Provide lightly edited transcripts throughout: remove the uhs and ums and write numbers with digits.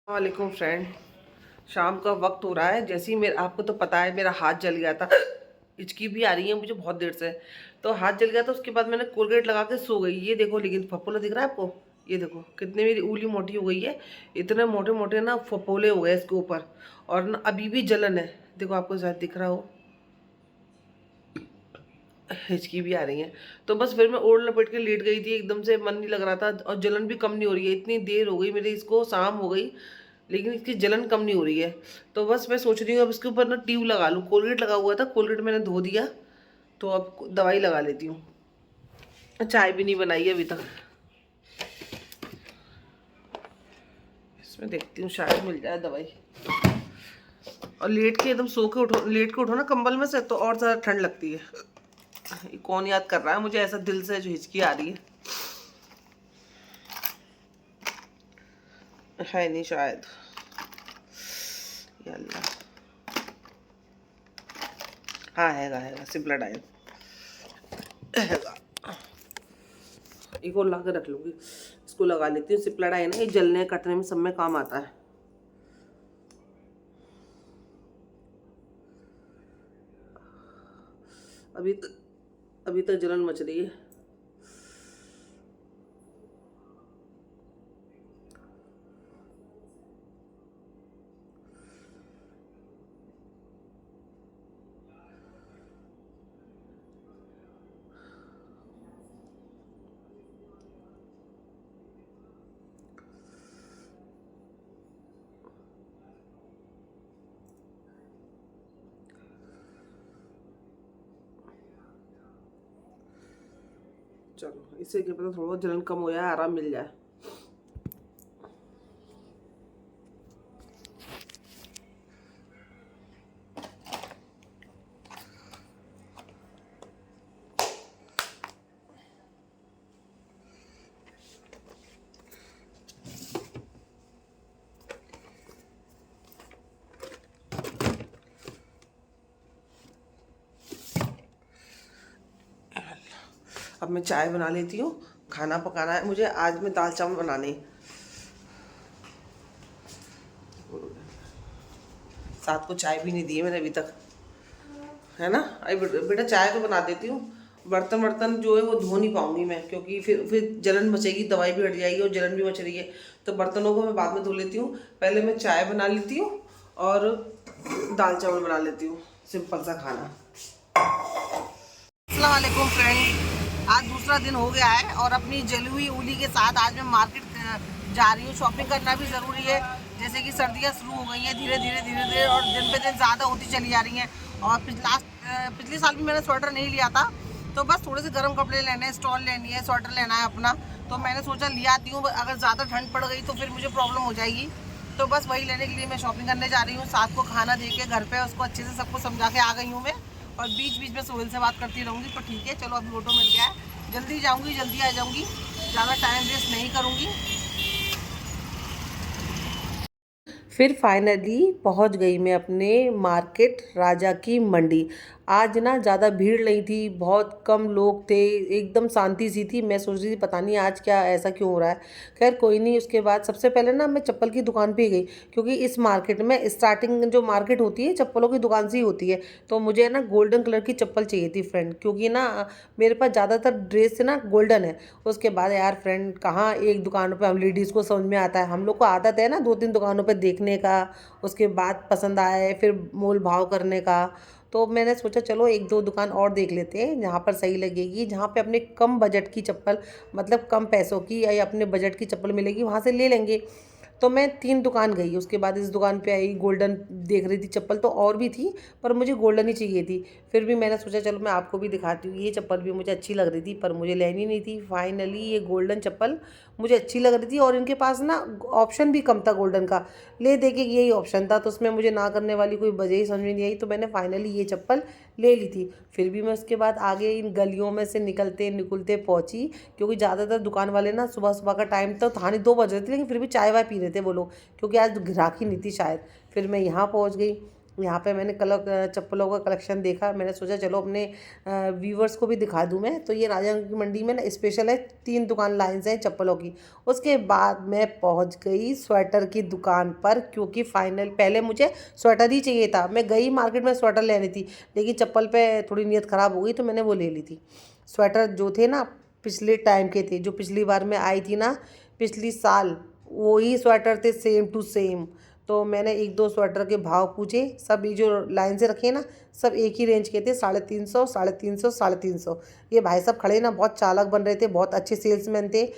वालेकुम फ्रेंड। शाम का वक्त हो रहा है। जैसे ही मेरे आपको तो पता है मेरा हाथ जल गया था। हिचकी भी आ रही है मुझे बहुत देर से। तो हाथ जल गया था, उसके बाद मैंने कोलगेट लगा के सो गई। ये देखो, लेकिन फपोला दिख रहा है आपको? ये देखो कितनी मेरी उंगली मोटी हो गई है। इतने मोटे मोटे ना फपोले हो गए इसके ऊपर। और ना अभी भी जलन है। देखो आपको शायद दिख रहा हो, हिचकी भी आ रही है। तो बस फिर मैं ओढ़ लपेट के लेट गई थी, एकदम से मन नहीं लग रहा था और जलन भी कम नहीं हो रही है। इतनी देर हो गई मेरी, इसको शाम हो गई लेकिन इसकी जलन कम नहीं हो रही है। तो बस मैं सोच रही हूँ अब इसके ऊपर ना ट्यूब लगा लूँ। कोलगेट लगा हुआ था, कोलगेट मैंने धो दिया, तो अब दवाई लगा लेती हूँ। चाय भी नहीं बनाई है अभी तक। इसमें देखती हूँ शायद मिल जाए दवाई। और लेट के एकदम सो के उठो, लेट के उठो ना कंबल में से, तो और ज़्यादा ठंड लगती है। ये कौन याद कर रहा है मुझे ऐसा दिल से जो हिचकी आ रही है नहीं शायद। या अल्लाह, हाँ हैगा सिप्लाडाइन हैगा। एक और ला के रख लूँगी, इसको लगा लेती हूँ। सिप्लाडाइन है, ये जलने कटने में सब में काम आता है। अभी अभी तक जलन मच रही है। चलो, इससे क्या पता थोड़ा जलन कम हो जाए, आराम मिल जाए। अब मैं चाय बना लेती हूँ। खाना पकाना है मुझे, आज मैं दाल चावल बनाने हैं। साथ को चाय भी नहीं दी है मैंने अभी तक, है ना? अरे बेटा चाय तो बना देती हूँ। बर्तन वर्तन जो है वो धो नहीं पाऊंगी मैं, क्योंकि फिर जलन मचेगी, दवाई भी हट जाएगी और जलन भी मच रही है। तो बर्तनों को मैं बाद में धो लेती हूँ। पहले मैं चाय बना लेती हूँ और दाल चावल बना लेती हूँ, सिंपल सा खाना। अस्सलाम वालेकुम फ्रेंड। आज दूसरा दिन हो गया है और अपनी जली हुई उंगली के साथ आज मैं मार्केट जा रही हूँ। शॉपिंग करना भी ज़रूरी है, जैसे कि सर्दियाँ शुरू हो गई हैं धीरे धीरे धीरे धीरे, और दिन पे दिन ज़्यादा होती चली जा रही हैं। और पिछले साल भी मैंने स्वेटर नहीं लिया था, तो बस थोड़े से गर्म कपड़े लेने हैं, स्टॉल लेनी है, स्वेटर लेना है अपना। तो मैंने सोचा लिया आती हूँ, अगर ज़्यादा ठंड पड़ गई तो फिर मुझे प्रॉब्लम हो जाएगी। तो बस वही लेने के लिए मैं शॉपिंग करने जा रही हूँ। साथ को खाना दे के घर पे उसको अच्छे से सबको समझा के आ गई हूँ मैं। और बीच बीच में सोहेल से बात करती रहूँगी, तो ठीक है चलो, अभी ऑटो मिल गया है, जल्दी जाऊँगी जल्दी आ जाऊँगी, ज़्यादा टाइम वेस्ट नहीं करूँगी। फिर फाइनली पहुंच गई मैं अपने मार्केट, राजा की मंडी। आज ना ज़्यादा भीड़ नहीं थी, बहुत कम लोग थे, एकदम शांति सी थी। मैं सोच रही थी पता नहीं आज क्या ऐसा क्यों हो रहा है। खैर कोई नहीं। उसके बाद सबसे पहले ना मैं चप्पल की दुकान पे ही गई, क्योंकि इस मार्केट में स्टार्टिंग जो मार्केट होती है चप्पलों की दुकान से ही होती है। तो मुझे ना गोल्डन कलर की चप्पल चाहिए थी फ्रेंड, क्योंकि ना मेरे पास ज़्यादातर ड्रेस ना गोल्डन है। उसके बाद यार फ्रेंड, कहाँ एक दुकानों पे हम लेडीज़ को समझ में आता है, हम लोग को आदत है ना दो तीन दुकानों पे देखने का, उसके बाद पसंद आए फिर मोल भाव करने का। तो मैंने सोचा चलो एक दो दुकान और देख लेते हैं जहाँ पर सही लगेगी, जहाँ पे अपने कम बजट की चप्पल, मतलब कम पैसों की या अपने बजट की चप्पल मिलेगी, वहाँ से ले लेंगे। तो मैं तीन दुकान गई, उसके बाद इस दुकान पे आई। गोल्डन देख रही थी चप्पल, तो और भी थी पर मुझे गोल्डन ही चाहिए थी। फिर भी मैंने सोचा चलो मैं आपको भी दिखाती हूँ। ये चप्पल भी मुझे अच्छी लग रही थी पर मुझे लेनी नहीं थी। फाइनली ये गोल्डन चप्पल मुझे अच्छी लग रही थी और इनके पास ना ऑप्शन भी कम था गोल्डन का। ले दे के यही ऑप्शन था, तो उसमें मुझे ना करने वाली कोई वजह ही समझ में नहीं आई। तो मैंने फाइनली ये चप्पल ले ली थी। फिर भी मैं उसके बाद आगे इन गलियों में से निकलते निकलते पहुंची, क्योंकि ज़्यादातर दुकान वाले ना सुबह सुबह का टाइम तो था नहीं, 2 बज रहे थे, लेकिन फिर भी चाय वाय पी रहे थे वो लोग, क्योंकि आज ग्राहकी नहीं थी शायद। फिर मैं यहाँ पहुँच गई। यहाँ पे मैंने चप्पलों का कलेक्शन देखा, मैंने सोचा चलो अपने व्यूवर्स को भी दिखा दूँ मैं। तो ये राजा की मंडी में ना स्पेशल है, 3 दुकान लाइन से हैं चप्पलों की। उसके बाद मैं पहुँच गई स्वेटर की दुकान पर, क्योंकि फाइनल पहले मुझे स्वेटर ही चाहिए था। मैं गई मार्केट में स्वेटर लेनी थी, लेकिन चप्पल पे थोड़ी नीयत ख़राब हो गई तो मैंने वो ले ली थी। स्वेटर जो थे ना पिछले टाइम के थे, जो पिछली बार मैं आई थी ना पिछली साल, वही स्वेटर थे सेम टू सेम। तो मैंने 1-2 स्वेटर के भाव पूछे, सब ये जो लाइन से रखे हैं ना सब एक ही रेंज के थे, 350, 350, 350। ये भाई साहब खड़े ना बहुत चालाक बन रहे थे, बहुत अच्छे सेल्समैन थे,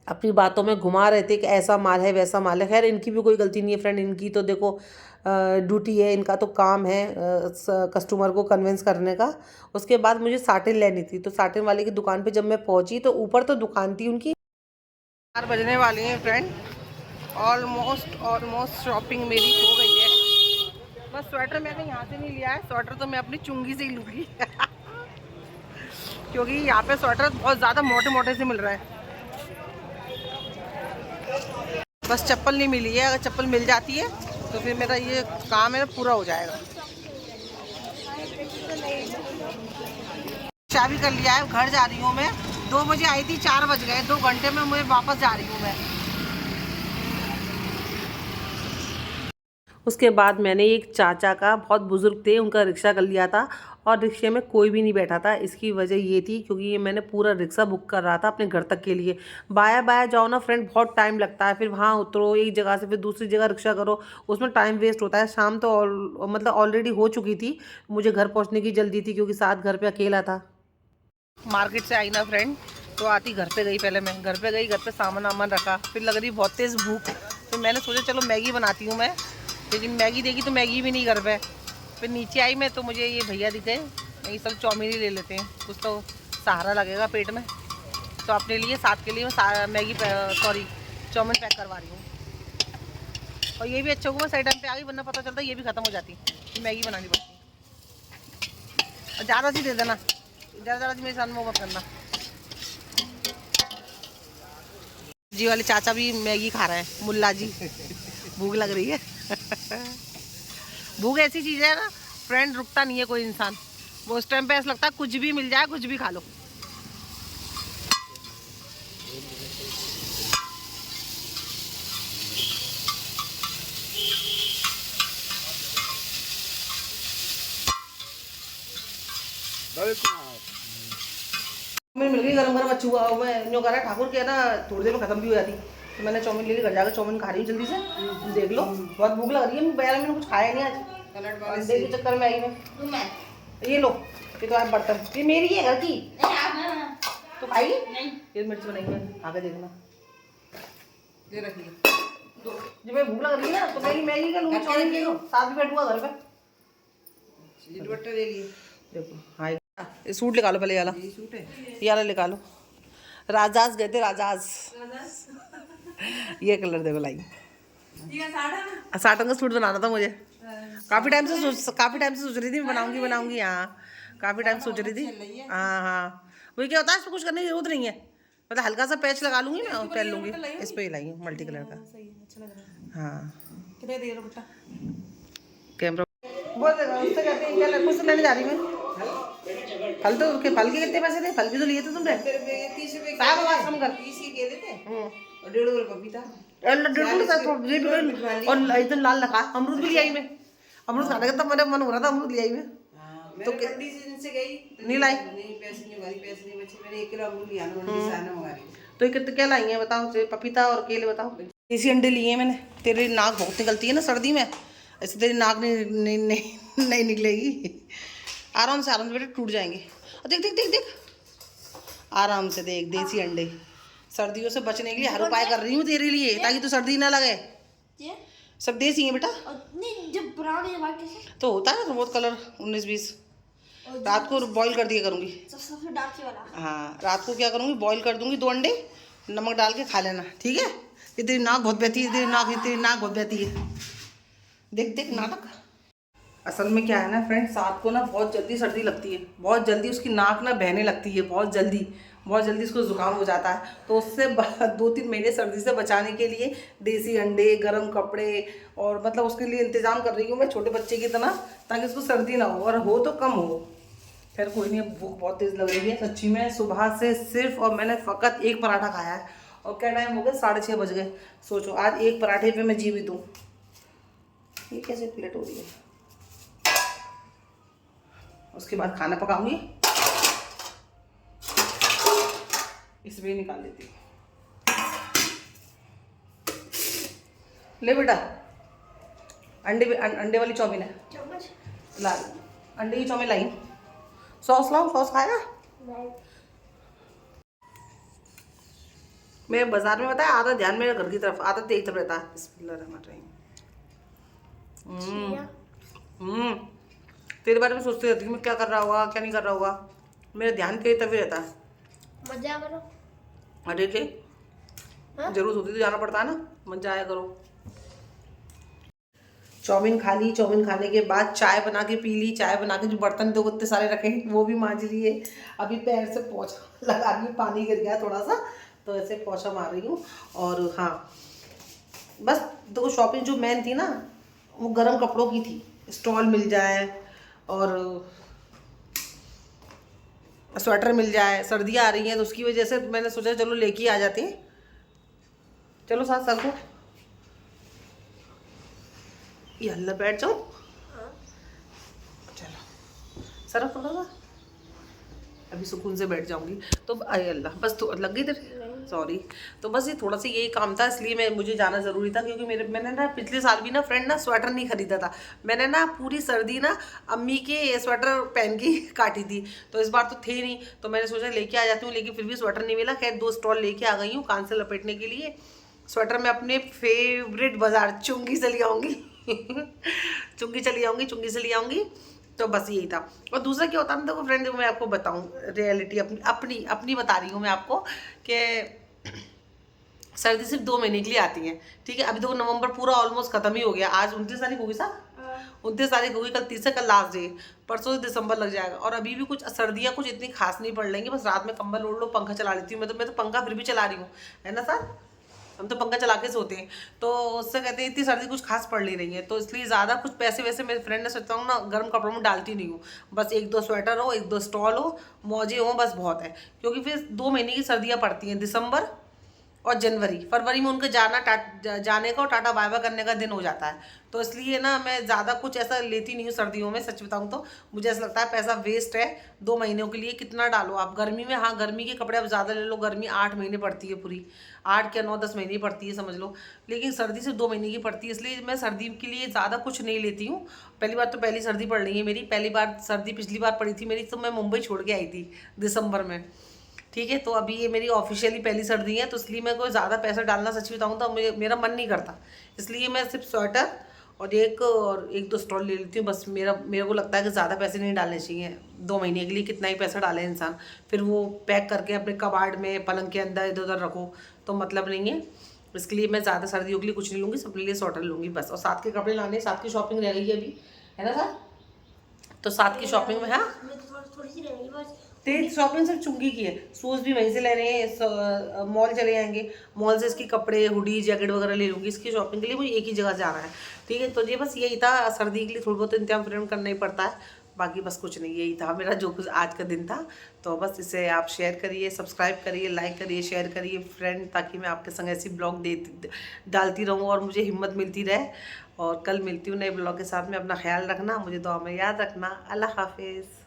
अपनी बातों में घुमा रहे थे कि ऐसा माल है वैसा माल है। खैर इनकी भी कोई गलती नहीं है फ्रेंड, इनकी तो देखो ड्यूटी है, इनका तो काम है कस्टमर को कन्विंस करने का। उसके बाद मुझे साटिन लेनी थी, तो साटिन वाले की दुकान पे जब मैं पहुंची तो ऊपर तो दुकान थी उनकी। 4 बजने वाली हैं फ्रेंड, ऑलमोस्ट शॉपिंग मेरी हो गई है। बस स्वेटर मैंने यहाँ से नहीं लिया है, स्वेटर तो मैं अपनी चुंगी से ही लूँगी क्योंकि यहाँ पे स्वेटर बहुत ज़्यादा मोटे मोटे से मिल रहा है। बस चप्पल नहीं मिली है, अगर चप्पल मिल जाती है तो फिर मेरा ये काम है पूरा हो जाएगा। चाबी कर लिया है, घर जा रही हूँ मैं। 2 बजे आई थी, 4 बज गए, 2 घंटे में मुझे वापस जा रही हूँ मैं। उसके बाद मैंने एक चाचा का, बहुत बुजुर्ग थे, उनका रिक्शा कर लिया था और रिक्शे में कोई भी नहीं बैठा था। इसकी वजह ये थी क्योंकि ये मैंने पूरा रिक्शा बुक कर रहा था अपने घर तक के लिए। बाया बाया जाओ ना फ्रेंड, बहुत टाइम लगता है, फिर वहाँ उतरो एक जगह से फिर दूसरी जगह रिक्शा करो, उसमें टाइम वेस्ट होता है। शाम तो मतलब ऑलरेडी हो चुकी थी, मुझे घर पहुँचने की जल्दी थी क्योंकि साथ घर पर अकेला था। मार्केट से आई ना फ्रेंड, तो आती घर पे गई, पहले मैं घर पे गई, घर पे सामान वामान रखा, फिर लग रही बहुत तेज़ भूख, तो मैंने सोचा चलो मैगी बनाती हूँ मैं। लेकिन मैगी देखी तो मैगी भी नहीं घर पे। फिर नीचे आई मैं तो मुझे ये भैया दिखे, ये सब चाउमीन ही ले लेते हैं, कुछ तो सहारा लगेगा पेट में। तो अपने लिए साथ के लिए मैं मैगी चाउमीन पैक करवा रही हूँ। और ये भी अच्छा हुआ सही टाइम पे आ गई, वरना पता चलता ये भी ख़त्म हो जाती, मैगी बनानी पड़ती। और ज़्यादा सी दे देना, ज़्यादा मेरे साथ में मत करना। जी वाले चाचा भी मैगी खा रहे हैं, मुल्ला जी। भूख लग रही है भूख ऐसी चीज़ है ना फ्रेंड, रुकता नहीं है कोई इंसान। वो उस टाइम पे ऐसा लगता है कुछ भी मिल जाए, कुछ भी खा लो। चाउमीन मिल गई गरम गरम, अच्छी हुआ। मैं जो कह रहा ठाकुर के ना थोड़ी देर में खत्म भी हो जाती, तो मैंने चाउमीन लेके घर जाकर चाउमीन खा रही हूँ जल्दी से। तुम देख लो, बहुत भूख लग रही है, मैं मैंने कुछ खाया नहीं आज, अंडे के चक्कर में आई मैं। ये लो, ये तो आप बर्तन, ये मेरी है घर की, तो खाई ये मिर्च बनाएंगे, आगे देखना। ये रखिए, जब मैं भूख लग रही है ना तो मैगी का लूँगी, चाउमीन ले लो, साथ भी बैठूंगा घर पे। दुपट्टा ले लिए, देखो। हाँ ये सूट निकालो पहले, वाला ये सूट है, ये वाला निकालो। राजाज गए थे, राजाज ये कलर देखो लाई, साटन का सूट बनाना था मुझे। काफ़ी टाइम से सोच रही थी मैं बनाऊंगी। हाँ काफ़ी टाइम सोच रही थी। हाँ हाँ वही क्या होता है, इसमें कुछ करने की जरूरत नहीं है, मतलब हल्का सा पैच लगा लूंगी मैं और पहन लूंगी। इस पर ही लाई हूँ मल्टी कलर का। हाँ कैमरा बहुत उससे कहते हैं क्या, कुछ लेने जा रही मैं। फल तो फल के कितने पैसे थे, फल भी तो लिए थे तुमने, 30 रुपए पपीता और एकदम लाल लगा। अमरूद भी ले आई मैं, अमरूद खाने का तब मेरा मन हो रहा था, अमरूद ले आई मैं। तो से गई नहीं लाई, पैसे नहीं बचे, मैंने 1 किलो अमरूद लिया ना। तो कितने क्या लाई है बताओ, पपीता और केले बताओ। देसी अंडे लिए मैंने। तेरी नाक बहुत निकलती है ना सर्दी में, ऐसे तेरी नाक नहीं निकलेगी। आराम से बेटा, टूट जाएंगे। और देख देख देख देख, आराम से देख, देसी अंडे। सर्दियों से बचने के लिए हर उपाय कर रही हूँ तेरे लिए, ताकि तू सर्दी ना लगे। सब देसी है बेटा, जब ब्राउन तो होता है ना बहुत कलर 19-20। रात को बॉईल कर दिया करूँगी, सबसे डार्क वाला। हाँ रात को क्या करूँगी, बॉईल कर दूँगी 2 अंडे, नमक डाल के खा लेना, ठीक है। ये तेरी नाक बहुत बहती है, तेरी नाक बहुत बहती है। देख देख नाटक। असल में क्या है ना फ्रेंड, साथ को ना बहुत जल्दी सर्दी लगती है, बहुत जल्दी उसकी नाक ना बहने लगती है, बहुत जल्दी। बहुत जल्दी इसको ज़ुकाम हो जाता है। तो उससे 2-3 महीने सर्दी से बचाने के लिए देसी अंडे, गर्म कपड़े और मतलब उसके लिए इंतज़ाम कर रही हूँ मैं छोटे बच्चे की तरह, ताकि उसको सर्दी ना हो, और हो तो कम हो। खैर कोई नहीं, अब भूख बहुत तेज़ लग रही है सच्ची में। सुबह से सिर्फ और मैंने फ़कत एक पराठा खाया है, और क्या टाइम हो गया, 6:30 बज गए। सोचो आज एक पराठे पे मैं जीवित हूँ। ये कैसे प्लेट हो रही है। उसके बाद खाना पकाऊंगी, इसमें निकाल लेती हूँ। ले बेटा, अंडे वाली चाउमीन है, ला अंडे की चाउमीन लाई। सॉस लाओ, सॉस खाएगा? मैं बाजार में बताया आधा ध्यान मेरे घर की तरफ, आधा तेरी तरफ रहता है। बिस्मिल्लाहिर्रहमानिर्रहीम। तेरे बारे में सोचती रहती हूँ मैं, क्या कर रहा होगा क्या नहीं कर रहा होगा। मेरा ध्यान तेरी तरफ ही रहता है। मजा करो। अरे ले, जरूरत होती तो जाना पड़ता है ना, मजा आया करो। चाउमीन खा ली, चाउमीन खाने के बाद चाय बना के पी ली। चाय बना के जो बर्तन थे इतने सारे रखे वो भी मांज लिए। अभी पैर से पोंछा लगा रही हूँ, पानी गिर गया थोड़ा सा तो ऐसे पोंछा मार रही हूँ। और हाँ बस दो शॉपिंग जो मेन थी ना, वो गर्म कपड़ों की थी। स्टॉल मिल जाए और स्वेटर मिल जाए, सर्दियाँ आ रही हैं तो उसकी वजह से मैंने सोचा चलो लेके आ जाते हैं। चलो साथ सर को, ये अल्लाह बैठ जाओ। चलो सर थोड़ा सा, अभी सुकून से बैठ जाऊंगी। तो अरे अल्लाह, बस तो लग गई तेरे, सॉरी। तो बस ये थोड़ा सा यही काम था, इसलिए मुझे जाना ज़रूरी था, क्योंकि मैंने ना पिछले साल भी ना फ्रेंड ना स्वेटर नहीं खरीदा था। मैंने ना पूरी सर्दी ना अम्मी के स्वेटर पहन के काटी थी, तो इस बार तो थे नहीं, तो मैंने सोचा लेके आ जाती हूँ, लेकिन फिर भी स्वेटर नहीं मिला। खैर 2 स्टॉल लेके आ गई हूँ कान से लपेटने के लिए। स्वेटर मैं अपने फेवरेट बाज़ार चुंगी से ले आऊँगी चुंगी चली आऊँगी, चुंगी से ले आऊँगी। तो बस यही था। और दूसरा क्या होता है ना, देखो फ्रेंड, देखो मैं आपको बताऊँ रियलिटी अपनी अपनी अपनी बता रही हूँ मैं आपको कि सर्दी सिर्फ 2 महीने के लिए आती है, ठीक है। अभी देखो नवंबर पूरा ऑलमोस्ट खत्म ही हो गया। आज 29 तारीख होगी सा, 29 तारीख होगी, कल 30 है, कल लास्ट डे, परसों से दिसंबर लग जाएगा। और अभी भी कुछ सर्दियाँ कुछ इतनी खास नहीं पड़ लेंगी, बस रात में कंबल ओढ़ लो, पंखा चला लेती हूँ। मैं तो पंखा फिर भी चला रही हूँ, है ना सर, हम तो पंखा चला के सोते हैं। तो उससे कहते हैं इतनी सर्दी कुछ खास पड़ नहीं रही है, तो इसलिए ज़्यादा कुछ पैसे वैसे मेरे फ्रेंड ने सोचता हूँ ना गर्म कपड़ों में डालती नहीं हूँ। बस 1-2 स्वेटर हो, 1-2 स्टॉल हो, मौजे हो, बस बहुत है। क्योंकि फिर 2 महीने की सर्दियाँ पड़ती हैं, दिसंबर और जनवरी। फरवरी में उनके जाने का और टाटा बाय बाय करने का दिन हो जाता है। तो इसलिए ना मैं ज़्यादा कुछ ऐसा लेती नहीं हूँ सर्दियों में, सच बताऊँ तो मुझे ऐसा लगता है पैसा वेस्ट है 2 महीनों के लिए। कितना डालो आप गर्मी में, हाँ गर्मी के कपड़े आप ज़्यादा ले लो, गर्मी 8 महीने पड़ती है पूरी, 8 क्या 9-10 महीने पड़ती है समझ लो, लेकिन सर्दी सिर्फ 2 महीने की पड़ती है। इसलिए मैं सर्दी के लिए ज़्यादा कुछ नहीं लेती हूँ। पहली बार तो पहली सर्दी पड़ रही है मेरी, पहली बार सर्दी पिछली बार पड़ी थी मेरी, तो मैं मुंबई छोड़ के आई थी दिसंबर में, ठीक है। तो अभी ये मेरी ऑफिशियली पहली सर्दी है, तो इसलिए मैं कोई ज़्यादा पैसा डालना सच बताऊँ तो मेरा मन नहीं करता। इसलिए मैं सिर्फ स्वेटर और 1-2 स्टॉल ले लेती हूँ बस। मेरे को लगता है कि ज़्यादा पैसे नहीं डालने चाहिए 2 महीने के लिए, कितना ही पैसा डाले इंसान, फिर वो पैक करके अपने कबाड़ में पलंग के अंदर इधर उधर रखो तो मतलब नहीं है। इसके लिए मैं ज़्यादा सर्दियों के लिए कुछ नहीं लूँगी, सबके लिए स्वेटर लूँगी बस। और साथ के कपड़े लाने, साथ की शॉपिंग रह गई है अभी, है ना सर, तो साथ की शॉपिंग में, हाँ थोड़ी सी रहेगी बस। तेरी शॉपिंग सिर्फ चुंगी की है, शूज़ भी वहीं से ले रहे हैं, मॉल चले जाएंगे, मॉल से इसकी कपड़े हुडी जैकेट वगैरह ले लूँगी। इसकी शॉपिंग के लिए मुझे एक ही जगह जाना है, ठीक है। तो ये बस यही था, सर्दी के लिए थोड़ा बहुत इंतजाम फ्रेंड करना ही पड़ता है, बाकी बस कुछ नहीं। यही था मेरा जो कुछ आज का दिन था। तो बस इसे आप शेयर करिए, सब्सक्राइब करिए, लाइक करिए, शेयर करिए फ्रेंड, ताकि मैं आपके संग ऐसी ब्लॉग डालती रहूँ और मुझे हिम्मत मिलती रहे। और कल मिलती हूँ नए ब्लॉग के साथ में। अपना ख्याल रखना, मुझे दुआ में याद रखना। अल्लाह हाफिज़।